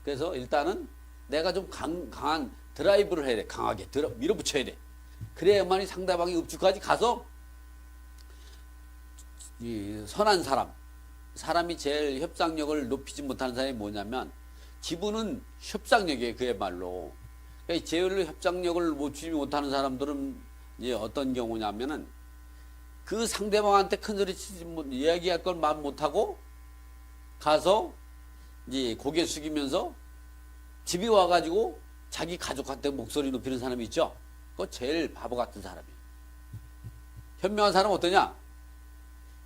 그래서 일단은 내가 좀 강한 드라이브를 해야 돼. 강하게 밀어붙여야 돼. 그래야만이 상대방이 읍주까지 가서 이 선한 사람이 제일 협상력을 높이지 못하는 사람이 뭐냐면 지분은 협상력이에요. 그야말로. 그러니까 제일 협상력을 높이지 못하는 사람들은 이제 어떤 경우냐면은 그 상대방한테 큰 소리 치지 이야기할 걸 말 못하고 가서 이제 고개 숙이면서 집에 와가지고 자기 가족한테 목소리 높이는 사람이 있죠. 그거 제일 바보 같은 사람이에요. 현명한 사람은 어떠냐?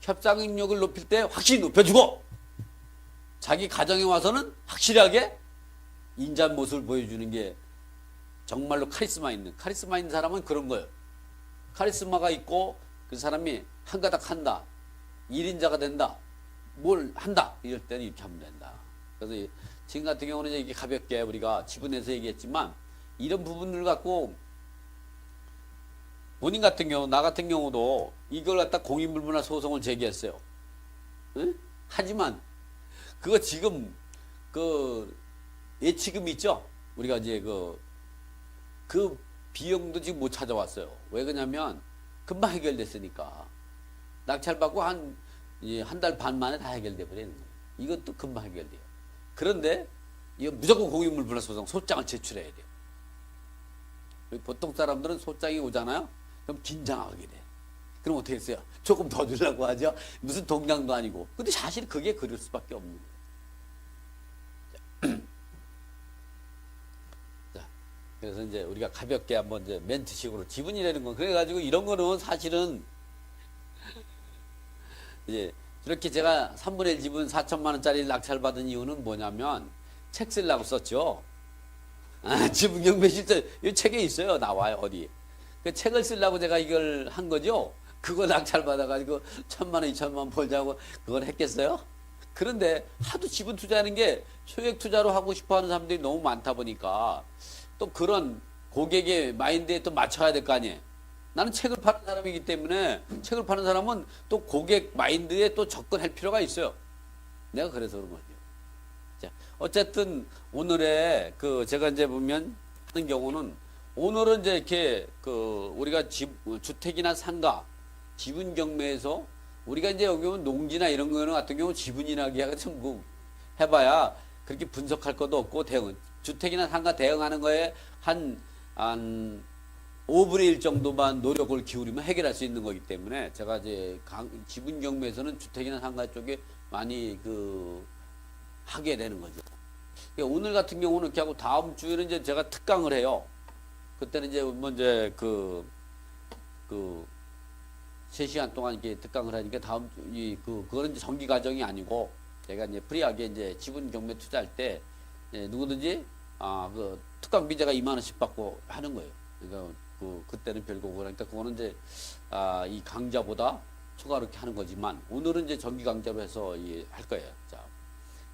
협상력을 높일 때 확실히 높여주고 자기 가정에 와서는 확실하게 인자한 모습을 보여주는 게 정말로 카리스마 있는 사람은 그런 거예요. 카리스마가 있고 그 사람이 한 가닥 한다. 1인자가 된다. 뭘 한다. 이럴 때는 이렇게 하면 된다. 그래서 지금 같은 경우는 이게 가볍게 우리가 지분에서 얘기했지만 이런 부분을 갖고 본인 같은 경우, 나 같은 경우도 이걸 갖다 공인불문화 소송을 제기했어요. 응? 하지만 그거 지금 그 예치금 있죠? 우리가 이제 그 비용도 지금 못 찾아왔어요. 왜 그러냐면 금방 해결됐으니까. 낙찰받고 한 달 반 만에 다 해결돼 버리는 거예요. 이것도 금방 해결돼요. 그런데 이거 무조건 공인물분할 소송 소장을 제출해야 돼요. 보통 사람들은 소장이 오잖아요. 그럼 긴장하게 돼. 그럼 어떻게 했어요? 조금 더 주려고 하죠. 무슨 동량도 아니고. 근데 사실 그게 그럴 수밖에 없는 거예요. 자, 그래서 이제 우리가 가볍게 한번 이제 멘트식으로 지분이라는 건 그래가지고 이런 거는 사실은 이제 이렇게 제가 3분의 1 지분 4천만 원짜리 낙찰받은 이유는 뭐냐면 책 쓰려고 썼죠. 지분 경매 실제 이 책에 있어요. 나와요. 어디. 그 책을 쓰려고 제가 이걸 한 거죠. 그거 낙찰받아가지고 1,000만 원, 2,000만 원 벌자고 그걸 했겠어요? 그런데 하도 지분 투자하는 게 소액 투자로 하고 싶어 하는 사람들이 너무 많다 보니까 또 그런 고객의 마인드에 또 맞춰야 될 거 아니에요. 나는 책을 파는 사람이기 때문에 책을 파는 사람은 또 고객 마인드에 또 접근할 필요가 있어요. 내가 그래서 그런 거죠. 자, 어쨌든 오늘의 제가 이제 보면 하는 경우는 오늘은 이제 이렇게 우리가 주택이나 상가 지분 경매에서 우리가 이제 여기 보면 농지나 이런 거는 같은 경우 지분이나기가 좀 해봐야 그렇게 분석할 것도 없고 주택이나 상가 대응하는 거에 한 5분의 1 정도만 노력을 기울이면 해결할 수 있는 거기 때문에 제가 이제 지분 경매에서는 주택이나 상가 쪽에 많이 하게 되는 거죠. 그러니까 오늘 같은 경우는 이렇게 하고 다음 주에는 이제 제가 특강을 해요. 그때는 이제 먼저 3시간 동안 이렇게 특강을 하니까 다음 그거는 이제 정기 과정이 아니고 제가 이제 프리하게 이제 지분 경매 투자할 때 누구든지 특강 비자가 2만 원씩 받고 하는 거예요. 그러니까 그때는 별거고 그러니까 그거는 이제 이 강좌보다 추가로 이렇게 하는 거지만 오늘은 이제 정기 강좌로 해서 할 거예요. 자,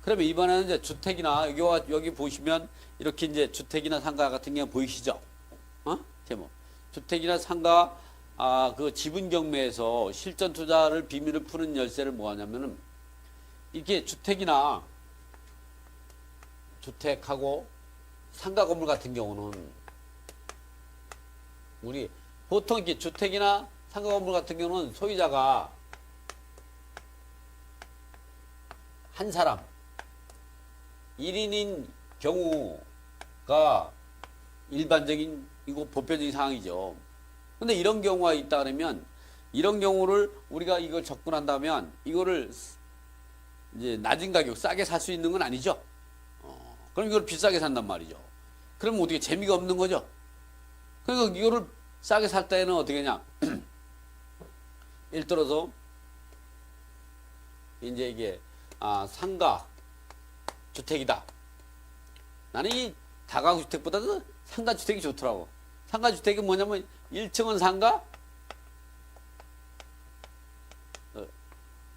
그러면 이번에는 이제 주택이나 여기 보시면 이렇게 이제 주택이나 상가 같은 경우 보이시죠? 제목 주택이나 상가 그 지분 경매에서 실전 투자를 비밀을 푸는 열쇠를 뭐 하냐면은 이게 주택하고 상가 건물 같은 경우는 우리 보통 이렇게 주택이나 상가 건물 같은 경우는 소유자가 한 사람 1인인 경우가 일반적인 이거 보편적인 상황이죠. 근데 이런 경우가 있다 그러면 이런 경우를 우리가 이걸 접근한다면 이거를 이제 낮은 가격 싸게 살 수 있는 건 아니죠. 그럼 이걸 비싸게 산단 말이죠. 그러면 어떻게 재미가 없는 거죠. 그러니까 이거를 싸게 살 때는 어떻게 하냐. 예를 들어서 이제 이게 상가 주택이다. 나는 이 다가구 주택보다도 상가 주택이 좋더라고. 상가 주택이 뭐냐면 1층은 상가,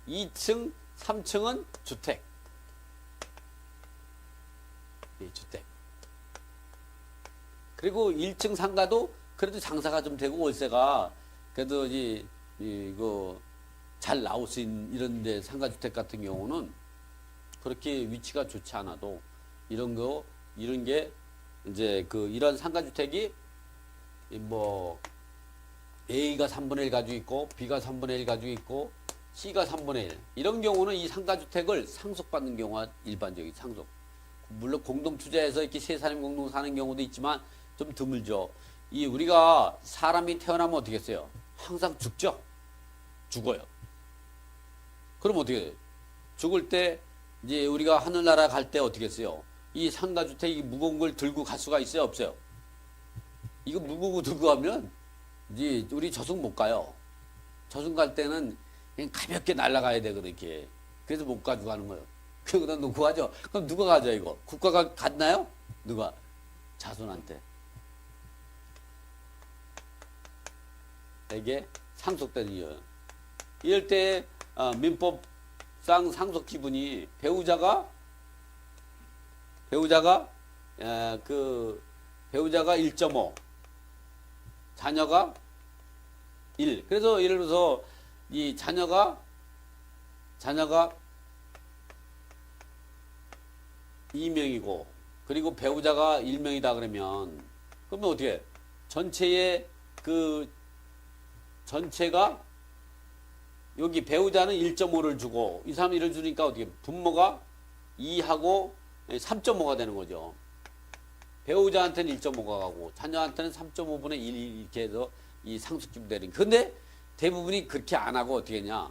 2층, 3층은 주택. 주택. 그리고 1층 상가도 그래도 장사가 좀 되고 월세가 그래도 이거 잘 나올 수 있는 이런 데 상가 주택 같은 경우는 그렇게 위치가 좋지 않아도 이런 게 이제 이런 상가주택이 뭐 A가 3분의 1 가지고 있고 B가 3분의 1 가지고 있고 C가 3분의 1 이런 경우는 이 상가주택을 상속받는 경우가 일반적인 상속. 물론 공동투자에서 이렇게 세 사람이 공동 사는 경우도 있지만 좀 드물죠. 우리가 사람이 태어나면 어떻게 했어요? 항상 죽죠? 죽어요. 그럼 어떻게 돼요? 죽을 때 이제 우리가 하늘나라 갈 때 어떻게 했어요? 이 상가주택이 무거운 걸 들고 갈 수가 있어요? 없어요? 이거 무거운 거 들고 가면 이제 우리 저승 못 가요. 저승 갈 때는 그냥 가볍게 날아가야 돼, 그렇게. 그래서 못 가지고 가는 거예요. 그거다 놓고 가죠. 그럼 누가 가져, 이거? 국가가 갔나요? 누가? 자손한테. 이게 상속되는 이유예요. 이럴 때 민법상 상속 지분이 배우자가 1.5, 자녀가 1. 그래서 예를 들어서 이 자녀가 2명이고 그리고 배우자가 1명이다 그러면 어떻게 전체가 여기 배우자는 1.5를 주고 이 사람 1을 주니까 어떻게 분모가 2하고 3.5가 되는 거죠. 배우자한테는 1.5가 가고 자녀한테는 3.5분의 1 이렇게 해서 이 상속지분 되는. 근데 대부분이 그렇게 안 하고 어떻게 했냐?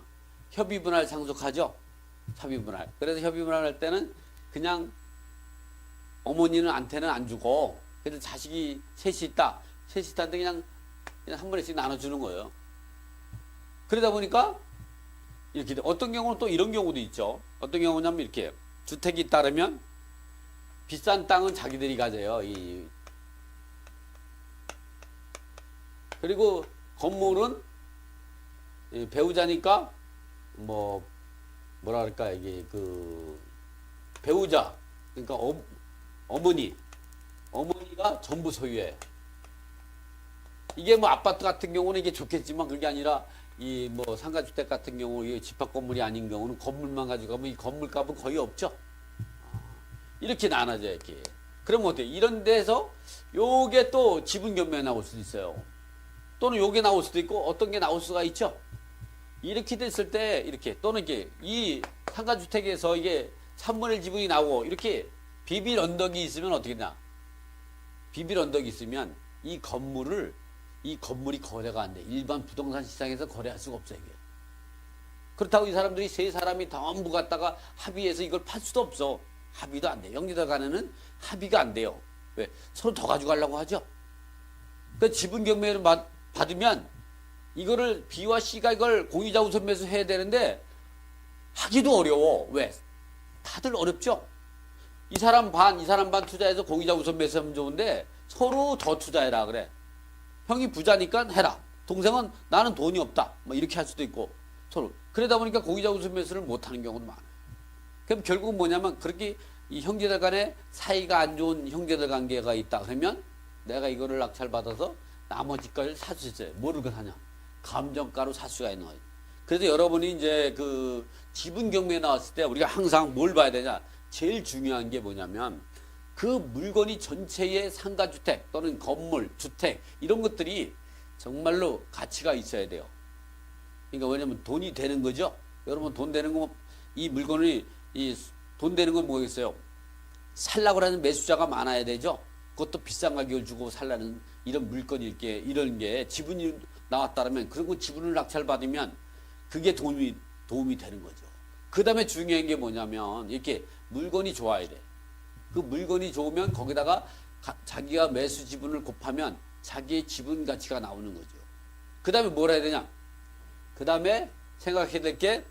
협의분할 상속하죠. 협의분할. 그래서 협의분할 할 때는 그냥 어머니는 한테는 안 주고 그래서 자식이 셋이 있다. 셋이 있다는데 그냥 한 번씩 나눠주는 거예요. 그러다 보니까 이렇게 어떤 경우는 또 이런 경우도 있죠. 어떤 경우냐면 이렇게 주택이 따르면 비싼 땅은 자기들이 가져요. 그리고 건물은 배우자니까 뭐라 그럴까 이게 배우자 그러니까 어머니가 전부 소유해. 이게 아파트 같은 경우는 이게 좋겠지만 그게 아니라 상가주택 같은 경우 이 집합 건물이 아닌 경우는 건물만 가지고 가면 이 건물값은 거의 없죠. 이렇게 나눠져 이렇게. 그러면 어때? 이런 데서 요게 또 지분 겸매가 나올 수도 있어요. 또는 요게 나올 수도 있고 어떤 게 나올 수가 있죠. 이렇게 됐을 때 이렇게 또는 이렇게 이 상가주택에서 이게 3분의 1 지분이 나오고 이렇게 비빌 언덕이 있으면 어떻게 되나? 비빌 언덕이 있으면 이 건물이 거래가 안 돼. 일반 부동산 시장에서 거래할 수가 없어요. 이게. 그렇다고 이 사람들이 세 사람이 전부 갖다가 합의해서 이걸 팔 수도 없어. 합의도 안 돼. 형제들 간에는 합의가 안 돼요. 왜? 서로 더 가져가려고 하죠. 그 지분 경매를 받으면 이거를 B와 C가 이걸 공유자 우선 매수해야 되는데 하기도 어려워. 왜? 다들 어렵죠. 이 사람 반 투자해서 공유자 우선 매수하면 좋은데 서로 더 투자해라 그래. 형이 부자니까 해라. 동생은 나는 돈이 없다. 이렇게 할 수도 있고 서로. 그러다 보니까 공유자 우선 매수를 못하는 경우도 많아요. 그럼 결국은 뭐냐면 그렇게 이 형제들 간에 사이가 안 좋은 형제들 관계가 있다 그러면 내가 이거를 낙찰받아서 나머지 걸 살 수 있어요. 뭐를 사냐? 감정가로 살 수가 있는 거예요. 그래서 여러분이 이제 지분 경매에 나왔을 때 우리가 항상 뭘 봐야 되냐? 제일 중요한 게 뭐냐면 그 물건이 전체의 상가주택 또는 건물, 주택 이런 것들이 정말로 가치가 있어야 돼요. 그러니까 왜냐면 돈이 되는 거죠. 여러분 돈 되는 거 이 물건이 돈 되는 건 뭐겠어요? 살라고 하는 매수자가 많아야 되죠. 그것도 비싼 가격을 주고 살라는 이런 물건이 이런 게 지분이 나왔다면 그런 거 지분을 낙찰받으면 그게 도움이 되는 거죠. 그 다음에 중요한 게 뭐냐면 이렇게 물건이 좋아야 돼. 그 물건이 좋으면 거기다가 자기가 매수 지분을 곱하면 자기의 지분 가치가 나오는 거죠. 그 다음에 뭘 해야 되냐? 그 다음에 생각해야 될 게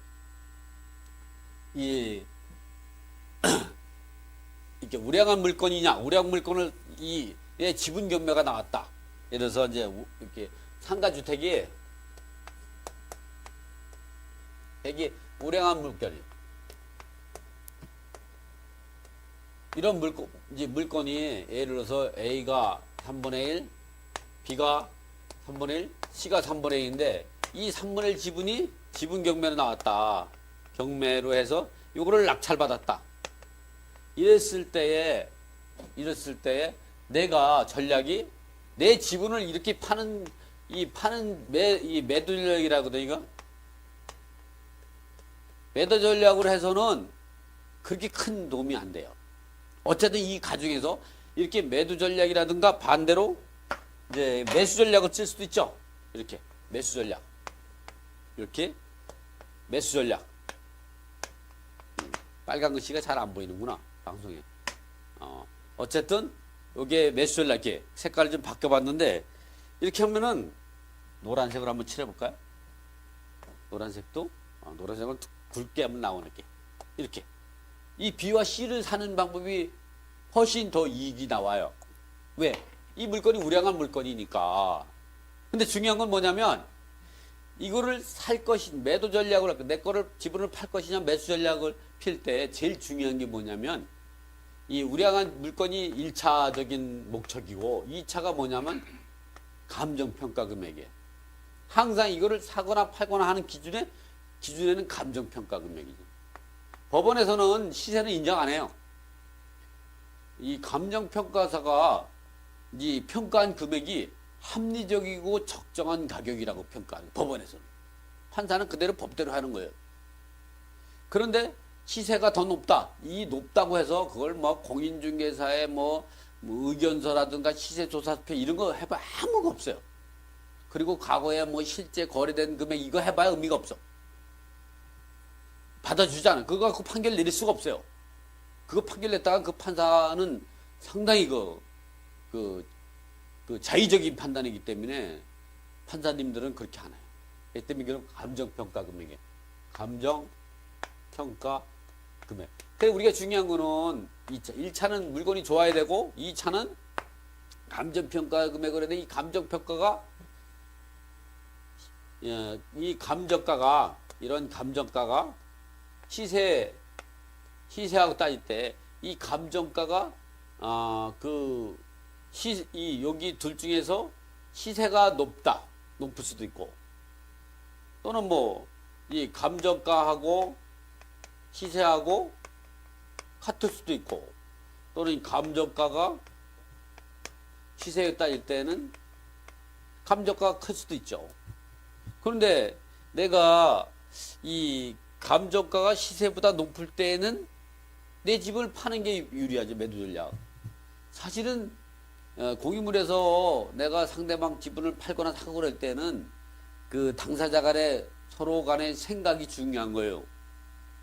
이렇게 우량한 물건이냐, 우량 물건을 지분 경매가 나왔다. 예를 들어서 이제 이렇게 상가주택이 되게 우량한 물건. 이런 물건이 예를 들어서 A가 3분의 1, B가 3분의 1, C가 3분의 1인데 이 3분의 1 지분이 지분 경매로 나왔다. 경매로 해서 요거를 낙찰받았다. 이랬을 때에 내가 전략이 내 지분을 이렇게 파는 이 매도 전략이라거든 이거. 매도 전략으로 해서는 그렇게 큰 도움이 안 돼요. 어쨌든 이 가중에서 이렇게 매도 전략이라든가 반대로 이제 매수 전략을 쓸 수도 있죠. 이렇게 매수 전략. 이렇게 매수 전략. 빨간 글씨가 잘 안 보이는구나 방송에. 어쨌든 이게 매수 전략 이렇게 색깔을 좀 바꿔봤는데 이렇게 하면은 노란색으로 한번 칠해볼까요? 노란색도 노란색은 굵게 한번 나오게 이렇게 이 B와 C를 사는 방법이 훨씬 더 이익이 나와요. 왜? 이 물건이 우량한 물건이니까. 근데 중요한 건 뭐냐면 이거를 살 것이 매도 전략을 할까 내 거를 지분을 팔 것이냐 매수 전략을 필 때 제일 중요한 게 뭐냐면 이 우량한 물건이 1차적인 목적이고 2차가 뭐냐면 감정평가 금액이에요. 항상 이거를 사거나 팔거나 하는 기준에는 감정평가 금액이죠. 법원에서는 시세는 인정 안 해요. 이 감정평가사가 이 평가한 금액이 합리적이고 적정한 가격이라고 평가하는 법원에서는. 판사는 그대로 법대로 하는 거예요. 그런데 시세가 더 높다. 이 높다고 해서 그걸 뭐 공인중개사의 뭐 의견서라든가 시세조사표 이런 거 해봐 아무가 없어요. 그리고 과거에 뭐 실제 거래된 금액 이거 해봐야 의미가 없어. 받아주잖아. 그거 갖고 판결 내릴 수가 없어요. 그거 판결 냈다가 그 판사는 상당히 그 자의적인 판단이기 때문에 판사님들은 그렇게 하나요. 그렇기 때문에 이건 감정평가 금액이에요. 감정평가 금액. 근데 우리가 중요한 거는 1차는 물건이 좋아야 되고 2차는 감정평가 금액을 해야 돼. 이 감정평가가 이 감정가가 이런 감정가가 시세하고 따질 때 이 감정가가 여기 둘 중에서 시세가 높을 수도 있고 또는 뭐 이 감정가하고 시세하고 같을 수도 있고 또는 이 감정가가 시세에 따질 때는 감정가가 클 수도 있죠. 그런데 내가 이 감정가가 시세보다 높을 때는 내 집을 파는 게 유리하죠. 매도 전략. 사실은 공유물에서 내가 상대방 지분을 팔거나 사고 그럴 때는 그 당사자 간에 서로 간의 생각이 중요한 거예요.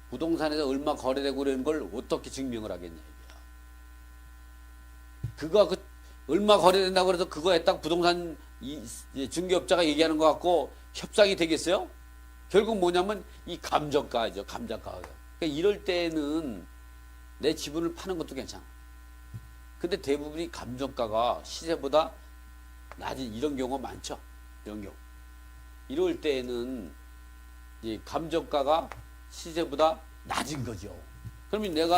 부동산에서 얼마 거래되고 그러는 걸 어떻게 증명을 하겠냐 이거야. 얼마 거래된다고 그래서 그거에 딱 부동산 중개업자가 얘기하는 것 같고 협상이 되겠어요? 결국 뭐냐면 이 감정가죠. 감정가. 그러니까 이럴 때는 내 지분을 파는 것도 괜찮아. 근데 대부분이 감정가가 시세보다 낮은 이런 경우가 많죠. 이런 경우. 이럴 때는 이 감정가가 시세보다 낮은 거죠. 그러면 내가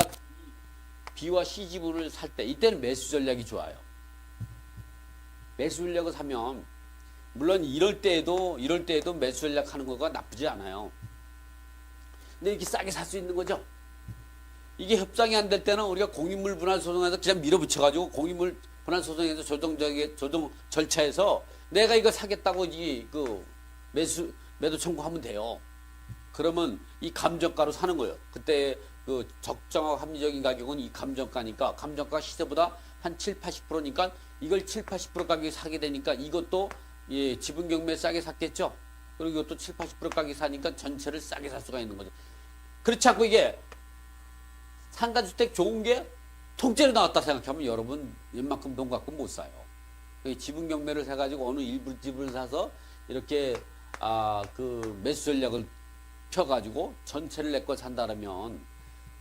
B와 C 지분을 살 때 이때는 매수 전략이 좋아요. 매수 전략을 사면 물론 이럴 때에도 매수 전략 하는 거가 나쁘지 않아요. 근데 이렇게 싸게 살 수 있는 거죠. 이게 협상이 안 될 때는 우리가 공인물 분할 소송에서 그냥 밀어붙여가지고 공인물 분할 소송에서 조정 절차에서 내가 이거 사겠다고 매도 청구하면 돼요. 그러면 이 감정가로 사는 거예요. 그때 그 적정하고 합리적인 가격은 이 감정가니까 감정가 시세보다 한 7, 80%니까 이걸 7, 80% 가격에 사게 되니까 이것도 지분 경매 싸게 샀겠죠. 그리고 이것도 7, 80% 가격에 사니까 전체를 싸게 살 수가 있는 거죠. 그렇지 않고 이게 상가주택 좋은 게 통째로 나왔다 생각하면 여러분 웬만큼 돈 갖고 못 사요. 지분 경매를 해가지고 어느 일부 집을 사서 이렇게 그 매수 전략을 펴가지고 전체를 내 거 산다면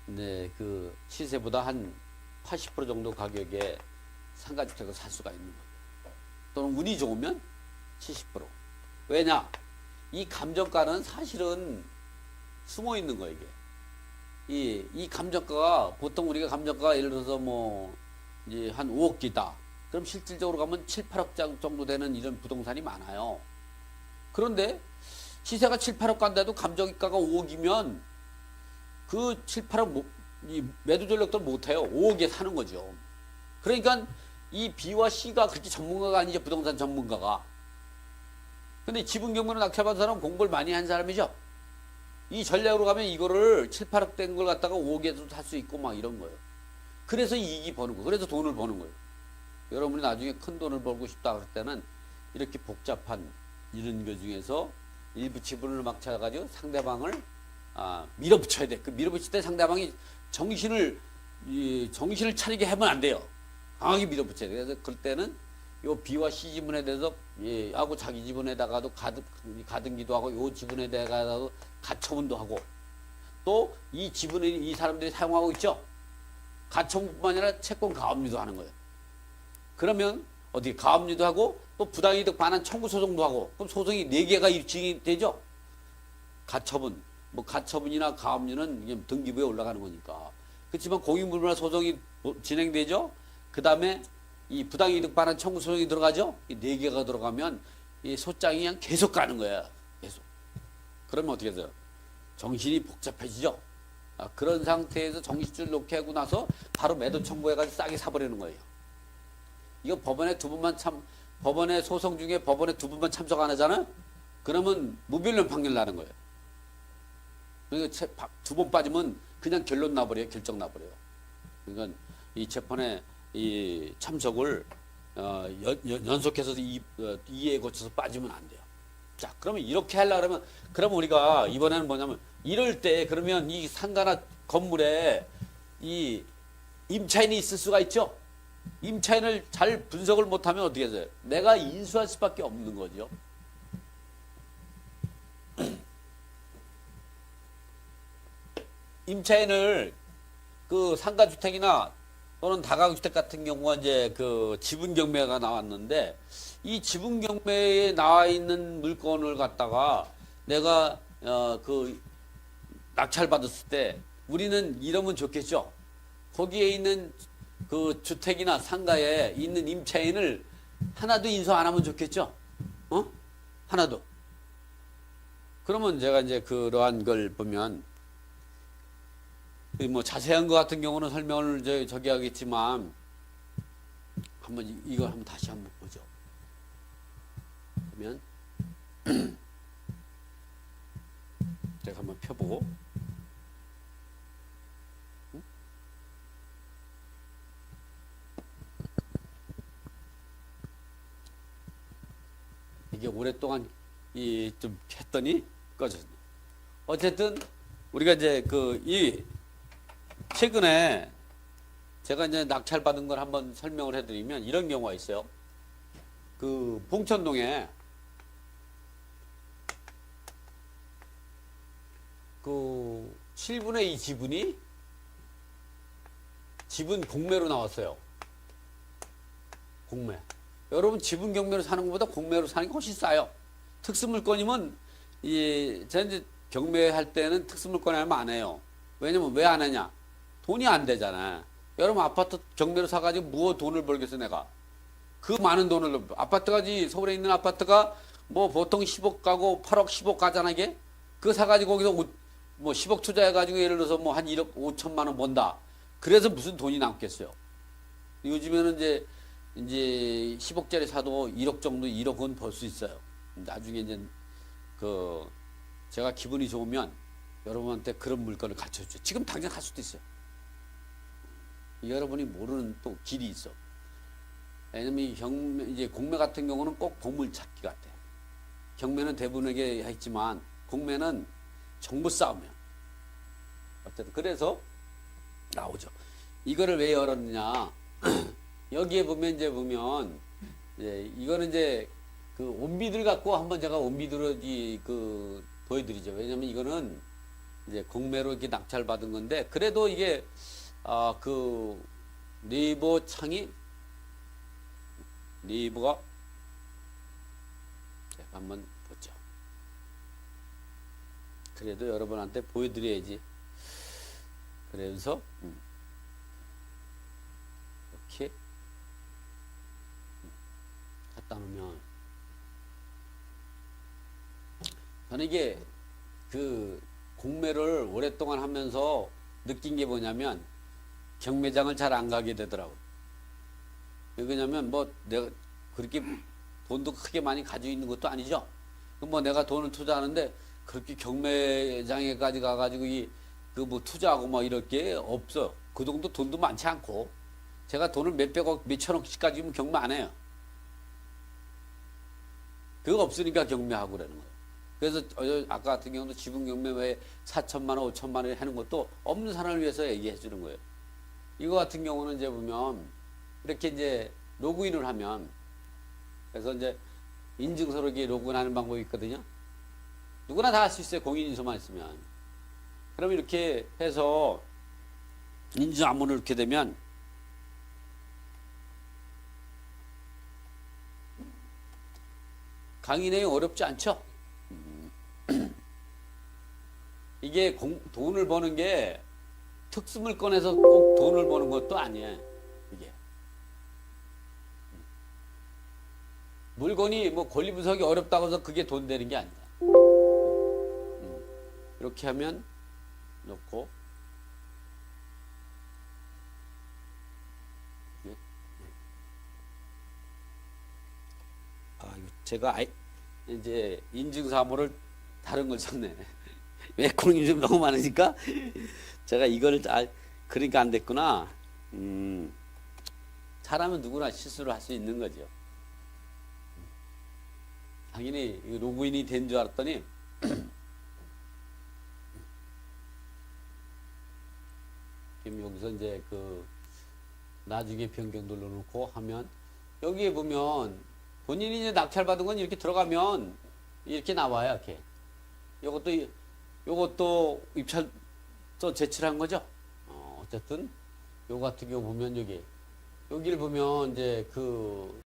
그 시세보다 한 80% 정도 가격에 상가주택을 살 수가 있는 거예요. 또는 운이 좋으면 70%. 왜냐? 이 감정가는 사실은 숨어 있는 거예요, 이게. 이 감정가가 보통 우리가 감정가가 예를 들어서 뭐 이제 한 5억이다. 그럼 실질적으로 가면 7, 8억 정도 되는 이런 부동산이 많아요. 그런데 시세가 7, 8억 간다도 감정가가 5억이면 그 7, 8억 이 매도 전략도 못해요. 5억에 사는 거죠. 그러니까 이 B와 C가 그렇게 전문가가 아니죠. 부동산 전문가가. 근데 지분 경매로 낙찰받은 사람은 공부를 많이 한 사람이죠. 이 전략으로 가면 이거를 7, 8억 된 걸 갖다가 5억에도 살 수 있고 막 이런 거예요. 그래서 이익이 버는 거예요. 그래서 돈을 버는 거예요. 여러분이 나중에 큰 돈을 벌고 싶다 그럴 때는 이렇게 복잡한 이런 것 중에서 일부 지분을 막 찾아가지고 상대방을 밀어붙여야 돼. 그 밀어붙일 때 상대방이 정신을 차리게 하면 안 돼요. 강하게 밀어붙여야 돼. 그래서 그럴 때는 요 B와 C 지분에 대해서 하고 자기 지분에다가도 가등기도 하고 요 지분에 대해서도 가처분도 하고 또 이 지분을 이 사람들이 사용하고 있죠. 가처분뿐만 아니라 채권 가압류도 하는 거예요. 그러면 어디 가압류도 하고 또 부당이득 반환 청구 소송도 하고 그럼 소송이 4개가 진행이 되죠. 가처분 뭐 가처분이나 가압류는 이게 등기부에 올라가는 거니까. 그렇지만 공인불문화 소송이 진행되죠. 그 다음에 이 부당이득 반환 청구 소송이 들어가죠. 이 4개가 들어가면 이 소장이 그냥 계속 가는 거야. 계속. 그러면 어떻게 돼요? 정신이 복잡해지죠. 그런 상태에서 정신줄 놓게 하고 나서 바로 매도 청구해가지고 싸게 사버리는 거예요. 이거 법원의 소송 중에 법원에 2번만 참석 안 하잖아? 그러면 무변론 판결 나는 거예요. 그러니까 2번 빠지면 그냥 결론 나버려요. 결정 나버려요. 그러니까 이 재판에 이 참석을 연속해서 이해에 거쳐서 빠지면 안 돼요. 자, 그러면 이렇게 하려면 그러면 우리가 이번에는 뭐냐면 이럴 때 그러면 이 상가나 건물에 이 임차인이 있을 수가 있죠. 임차인을 잘 분석을 못하면 어떻게 해요? 내가 인수할 수밖에 없는 거죠. 임차인을 그 상가주택이나 또는 다가구주택 같은 경우가 이제 그 지분 경매가 나왔는데 이 지분 경매에 나와 있는 물건을 갖다가 내가 그 낙찰 받았을 때 우리는 이러면 좋겠죠. 거기에 있는 그 주택이나 상가에 있는 임차인을 하나도 인수 안 하면 좋겠죠. 하나도. 그러면 제가 이제 그러한 걸 보면 뭐 자세한 것 같은 경우는 설명을 저기 하겠지만 한번 이걸 한번 다시 한번 보죠. 그러면 제가 한번 펴보고 이게 오랫동안 좀 했더니 꺼졌네. 어쨌든 우리가 이제 최근에 제가 이제 낙찰 받은 걸 한번 설명을 해드리면 이런 경우가 있어요. 그 봉천동에 그 7분의 2 지분이 지분 공매로 나왔어요. 공매. 여러분 지분 경매로 사는 것보다 공매로 사는 게 훨씬 싸요. 특수물건이면 제가 이제 경매할 때는 특수물건 하면 안 해요. 왜냐면 왜 안 하냐? 돈이 안 되잖아. 여러분 아파트 경매로 사가지고 무엇 돈을 벌겠어 내가. 그 많은 돈을 아파트가 서울에 있는 아파트가 뭐 보통 10억 가고 8억 10억 가잖아 이게. 그거 사가지고 거기서 뭐 10억 투자해가지고 예를 들어서 뭐 한 1억 5천만 원 번다. 그래서 무슨 돈이 남겠어요. 요즘에는 이제 10억짜리 사도 1억 정도 1억은 벌 수 있어요. 나중에 이제 제가 기분이 좋으면 여러분한테 그런 물건을 갖춰주죠. 지금 당장 할 수도 있어요. 여러분이 모르는 또 길이 있어. 왜냐면 이제 공매 같은 경우는 꼭 보물찾기 같아요. 경매는 대부분에게 했지만 공매는 정보 싸움이야. 어쨌든 그래서 나오죠. 이거를 왜 열었느냐? 여기에 보면 이거는 이제 그 온비들 갖고 한번 제가 온비들로 보여드리죠. 왜냐면 이거는 이제 공매로 이렇게 낙찰 받은 건데 그래도 이게 네이버 창이 네이버가 제가 한번 보죠. 그래도 여러분한테 보여드려야지. 그래서 이렇게 갖다 놓으면 저는 이게 공매를 오랫동안 하면서 느낀 게 뭐냐면 경매장을 잘 안 가게 되더라고. 왜 그러냐면 뭐 내가 그렇게 돈도 크게 많이 가지고 있는 것도 아니죠. 뭐 내가 돈을 투자하는데 그렇게 경매장에까지 가가지고 그 뭐 투자하고 뭐 이럴 게 없어. 그 정도 돈도 많지 않고 제가 돈을 몇백억, 몇천억씩 가지면 경매 안 해요. 그거 없으니까 경매하고 그러는 거예요. 그래서 아까 같은 경우도 지분 경매 왜 4천만 원, 5천만 원 하는 것도 없는 사람을 위해서 얘기해 주는 거예요. 이거 같은 경우는 이제 보면 이렇게 이제 로그인을 하면 그래서 이제 인증서로 이게 로그인하는 방법이 있거든요. 누구나 다 할 수 있어요. 공인인증서만 있으면. 그럼 이렇게 해서 인증 안문을 넣게 되면 강의 내용 어렵지 않죠? 이게 돈을 버는 게 특수물 꺼내서 꼭 돈을 버는 것도 아니에요. 이게 물건이 뭐 권리 분석이 어렵다고 해서 그게 돈 되는 게 아니다. 이렇게 하면 놓고 제가 이제 인증사무를 다른 걸 썼네. 왜 공인증 너무 많으니까 제가 이거를 그러니까 안 됐구나. 잘하면 누구나 실수를 할 수 있는 거죠. 당연히 로그인이 된 줄 알았더니 지금 여기서 이제 그 나중에 변경 눌러놓고 하면 여기에 보면 본인이 이제 낙찰받은 건 이렇게 들어가면 이렇게 나와요. 이렇게 요것도 입찰서 제출한 거죠. 어쨌든 요 같은 경우 보면 여기를 보면 이제 그